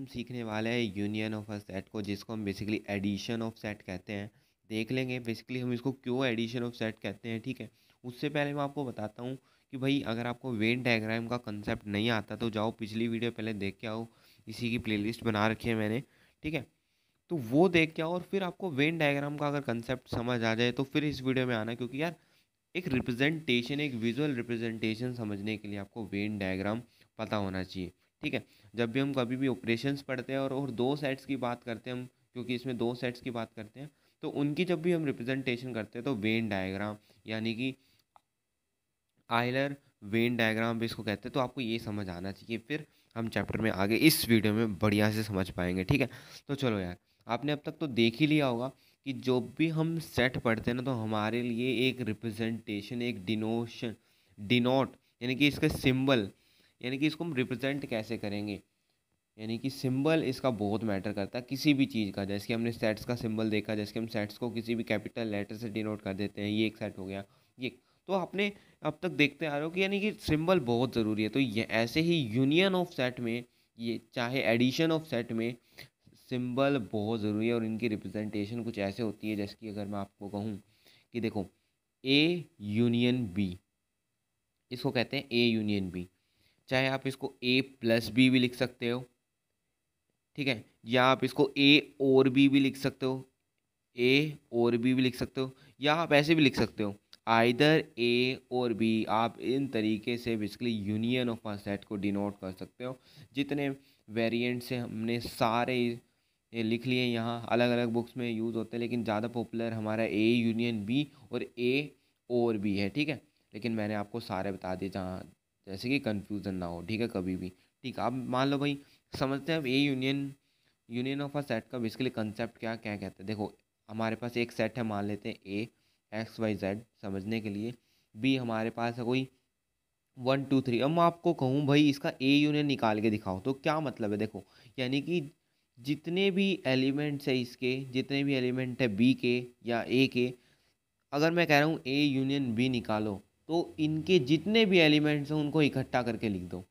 हम सीखने वाले हैं यूनियन ऑफ अ सेट को, जिसको हम बेसिकली एडिशन ऑफ सेट कहते हैं। देख लेंगे बेसिकली हम इसको क्यों एडिशन ऑफ सेट कहते हैं, ठीक है। उससे पहले मैं आपको बताता हूँ कि भाई अगर आपको वेन डायग्राम का कंसेप्ट नहीं आता तो जाओ पिछली वीडियो पहले देख के आओ, इसी की प्लेलिस्ट बना रखी है मैंने, ठीक है। तो वो देख के आओ और फिर आपको वेन डायग्राम का अगर कंसेप्ट समझ आ जाए तो फिर इस वीडियो में आना, क्योंकि यार एक रिप्रेजेंटेशन, एक विजुअल रिप्रेजेंटेशन समझने के लिए आपको वेन डायग्राम पता होना चाहिए, ठीक है। जब भी हम कभी भी ऑपरेशंस पढ़ते हैं और दो सेट्स की बात करते हैं हम, क्योंकि इसमें दो सेट्स की बात करते हैं, तो उनकी जब भी हम रिप्रेजेंटेशन करते हैं तो वेन डायग्राम यानी कि आयलर वेन डायग्राम भी इसको कहते हैं। तो आपको ये समझ आना चाहिए, फिर हम चैप्टर में आगे इस वीडियो में बढ़िया से समझ पाएंगे, ठीक है। तो चलो यार, आपने अब तक तो देख ही लिया होगा कि जो भी हम सेट पढ़ते हैं ना, तो हमारे लिए एक रिप्रेजेंटेशन, एक डिनोशन, डिनोट यानी कि इसका सिंबल, यानी कि इसको हम रिप्रेजेंट कैसे करेंगे, यानी कि सिंबल इसका बहुत मैटर करता है किसी भी चीज़ का। जैसे कि हमने सेट्स का सिंबल देखा, जैसे कि हम सेट्स को किसी भी कैपिटल लेटर से डिनोट कर देते हैं, ये एक सेट हो गया ये। तो आपने अब तक देखते आ रहे हो कि यानी कि सिंबल बहुत ज़रूरी है। तो ये ऐसे ही यूनियन ऑफ सेट में, ये चाहे एडिशन ऑफ सेट में, सिंबल बहुत ज़रूरी है और इनकी रिप्रेजेंटेशन कुछ ऐसे होती है। जैसे कि अगर मैं आपको कहूँ कि देखो ए यूनियन बी, इसको कहते हैं ए यूनियन बी। चाहे आप इसको ए प्लस बी भी लिख सकते हो, ठीक है, या आप इसको ए और बी भी लिख सकते हो, ए और बी भी लिख सकते हो, या आप ऐसे भी लिख सकते हो आइदर ए और बी। आप इन तरीके से basically union of a set को डिनोट कर सकते हो। जितने वेरिएंट्स हैं हमने सारे ये लिख लिए यहाँ, अलग अलग बुक्स में यूज़ होते हैं, लेकिन ज़्यादा पॉपुलर हमारा ए यूनियन बी और ए और बी है, ठीक है। लेकिन मैंने आपको सारे बता दिए जहाँ, जैसे कि कन्फ्यूज़न ना हो, ठीक है, कभी भी। ठीक है, अब मान लो भाई समझते हैं अब A union, union of a set का बेसिकली कंसेप्ट क्या क्या कहते हैं। देखो हमारे पास एक सेट है, मान लेते हैं ए एक्स वाई जेड समझने के लिए। बी हमारे पास है कोई 1 2 3। अब मैं आपको कहूँ भाई इसका ए यूनियन निकाल के दिखाओ तो क्या मतलब है, देखो यानी कि जितने भी एलिमेंट्स है इसके, जितने भी एलिमेंट है बी के या ए के, अगर मैं कह रहा हूँ ए यूनियन बी निकालो, तो इनके जितने भी एलिमेंट्स हैं उनको इकट्ठा करके लिख दो।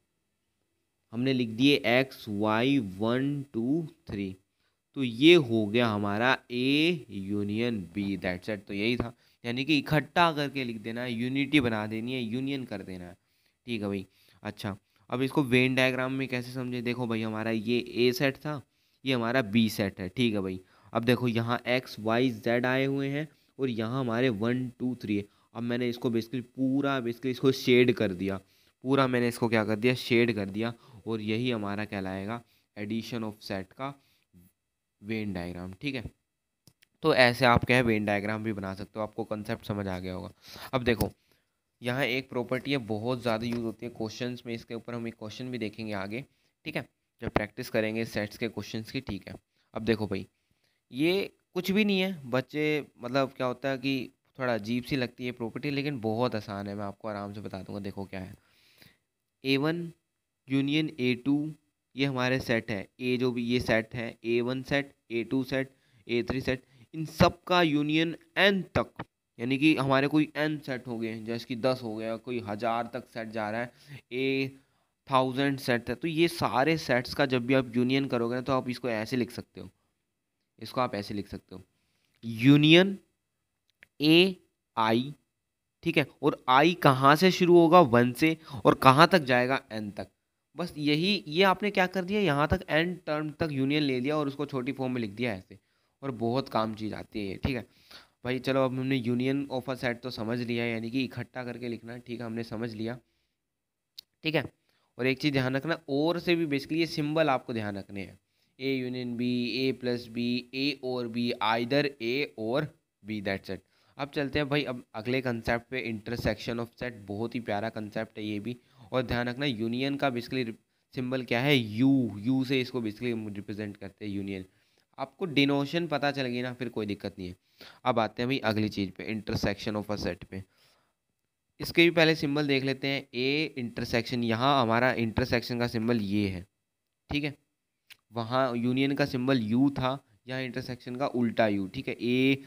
हमने लिख दिए एक्स वाई 1 2 3, तो ये हो गया हमारा A union B, that's it. तो यही था, यानी कि इकट्ठा करके लिख देना है, यूनिटी बना देनी है, यूनियन कर देना है, ठीक है भाई। अच्छा, अब इसको वेन डायग्राम में कैसे समझे, देखो भाई हमारा ये ए सेट था, ये हमारा बी सेट है, ठीक है भाई। अब देखो यहाँ एक्स वाई जेड आए हुए हैं और यहाँ हमारे 1 2 3 है। अब मैंने इसको बेसिकली पूरा बेसिकली इसको शेड कर दिया, पूरा मैंने इसको क्या कर दिया, शेड कर दिया, और यही हमारा कहलाएगा एडिशन ऑफ सेट का वेन डायग्राम, ठीक है। तो ऐसे आप क्या है वेन डायग्राम भी बना सकते हो, आपको कंसेप्ट समझ आ गया होगा। अब देखो यहाँ एक प्रॉपर्टी है बहुत ज़्यादा यूज़ होती है क्वेश्चंस में, इसके ऊपर हम एक क्वेश्चन भी देखेंगे आगे, ठीक है, जब प्रैक्टिस करेंगे सेट्स के क्वेश्चंस की, ठीक है। अब देखो भाई ये कुछ भी नहीं है बच्चे, मतलब क्या होता है कि थोड़ा अजीब सी लगती है प्रॉपर्टी, लेकिन बहुत आसान है, मैं आपको आराम से बता दूंगा। देखो क्या है, A1 यूनियन A2, ये हमारे सेट है, ए जो भी ये सेट है, A1 set, A2 set, A3 set, इन सब का यूनियन n तक, यानी कि हमारे कोई n सेट हो गए, जैसे कि 10 हो गया, कोई 1000 तक सेट जा रहा है, ए 1000 सेट है, तो ये सारे सेट्स का जब भी आप यूनियन करोगे ना, तो आप इसको ऐसे लिख सकते हो, इसको आप ऐसे लिख सकते हो, यूनियन ए आई, ठीक है। और आई कहाँ से शुरू होगा, 1 से, और कहाँ तक जाएगा, एन तक। बस यही, ये आपने क्या कर दिया, यहाँ तक एन टर्म तक यूनियन ले लिया और उसको छोटी फॉर्म में लिख दिया ऐसे, और बहुत काम चीज आती है ये, ठीक है भाई। चलो अब हमने यूनियन ऑफ अ सेट तो समझ लिया, यानी कि इकट्ठा करके लिखना, ठीक है, हमने समझ लिया, ठीक है। और एक चीज़ ध्यान रखना, और से भी बेसिकली ये सिंबल आपको ध्यान रखने हैं, a union b, a plus b, a और बी, आइदर ए और बी, दैट्स इट। अब चलते हैं भाई अब अगले कंसेप्ट पे, इंटरसेक्शन ऑफ सेट, बहुत ही प्यारा कंसेप्ट है ये भी। और ध्यान रखना यूनियन का बेसिकली सिंबल क्या है, यू, यू से इसको बेसिकली रिप्रेजेंट करते हैं यूनियन। आपको डिनोशन पता चल गई ना, फिर कोई दिक्कत नहीं है। अब आते हैं भाई अगली चीज़ पे, इंटरसेक्शन ऑफ अ सेट पे। इसके भी पहले सिंबल देख लेते हैं, ए इंटरसेक्शन, यहाँ हमारा इंटरसेक्शन का सिंबल ये है, ठीक है। वहाँ यूनियन का सिंबल यू था, यहाँ इंटरसेक्शन का उल्टा यू, ठीक है। A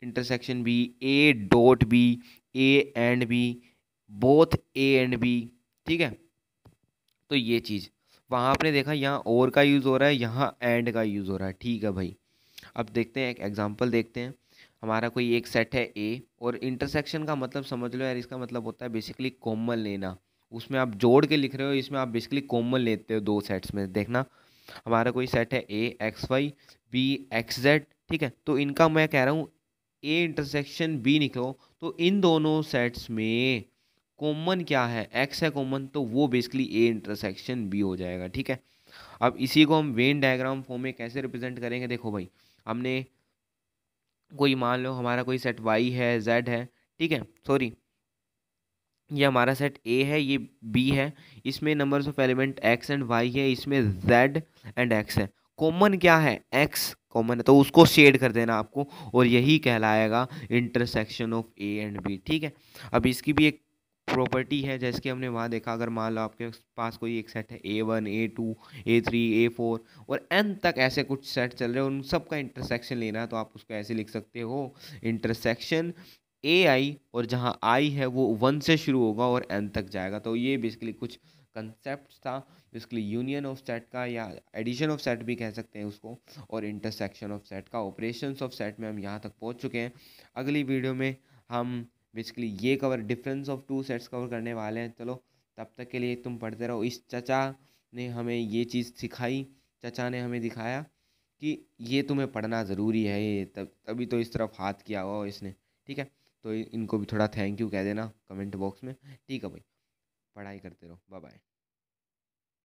intersection B, A dot B, A and B, both A and B, ठीक है। तो ये चीज़, वहाँ आपने देखा यहाँ और का यूज़ हो रहा है, यहाँ एंड का यूज़ हो रहा है, ठीक है भाई। अब देखते हैं, एक एग्जांपल देखते हैं। हमारा कोई एक सेट है ए, और इंटरसेक्शन का मतलब समझ लो यार, इसका मतलब होता है बेसिकली कॉमन लेना। उसमें आप जोड़ के लिख रहे हो, इसमें आप बेसिकली कॉमन लेते हो दो सेट्स में। देखना, हमारा कोई सेट है a x y, b x z, ठीक है। तो इनका मैं कह रहा हूँ ए इंटरसेक्शन बी निकलो, तो इन दोनों सेट्स में कॉमन क्या है, एक्स है कॉमन, तो वो बेसिकली ए इंटरसेक्शन बी हो जाएगा, ठीक है। अब इसी को हम वेन डायग्राम फॉर्म में कैसे रिप्रेजेंट करेंगे, देखो भाई, हमने कोई मान लो हमारा कोई सेट वाई है, जेड है, ठीक है, सॉरी, ये हमारा सेट ए है, ये बी है, इसमें numbers of element X and Y है, इसमें जेड एंड एक्स है। कॉमन क्या है, एक्स कॉमन है, तो उसको शेड कर देना आपको, और यही कहलाएगा intersection of A and B, ठीक है। अब इसकी भी एक प्रॉपर्टी है, जैसे कि हमने वहाँ देखा, अगर मान लो आपके पास कोई एक सेट है A1 A2 A3 A4 और n तक, ऐसे कुछ सेट चल रहे हैं, उन सब का इंटरसेक्शन लेना है, तो आप उसको ऐसे लिख सकते हो, इंटरसेक्शन ए आई, और जहाँ आई है वो 1 से शुरू होगा और एन तक जाएगा। तो ये बेसिकली कुछ कंसेप्ट था, बेसिकली यूनियन ऑफ सेट का, या एडिशन ऑफ सेट भी कह सकते हैं उसको, और इंटरसेक्शन ऑफ सेट का। ऑपरेशंस ऑफ सेट में हम यहाँ तक पहुँच चुके हैं। अगली वीडियो में हम बेसिकली ये cover, difference of two sets cover करने वाले हैं। चलो, तब तक के लिए तुम पढ़ते रहो। इस चचा ने हमें ये चीज़ सिखाई, चचा ने हमें दिखाया कि ये तुम्हें पढ़ना ज़रूरी है, ये तभी तो इस तरफ हाथ किया हुआ इसने, ठीक है। तो इनको भी थोड़ा थैंक यू कह देना कमेंट बॉक्स में, ठीक है भाई। पढ़ाई करते रहो, बाय बाय।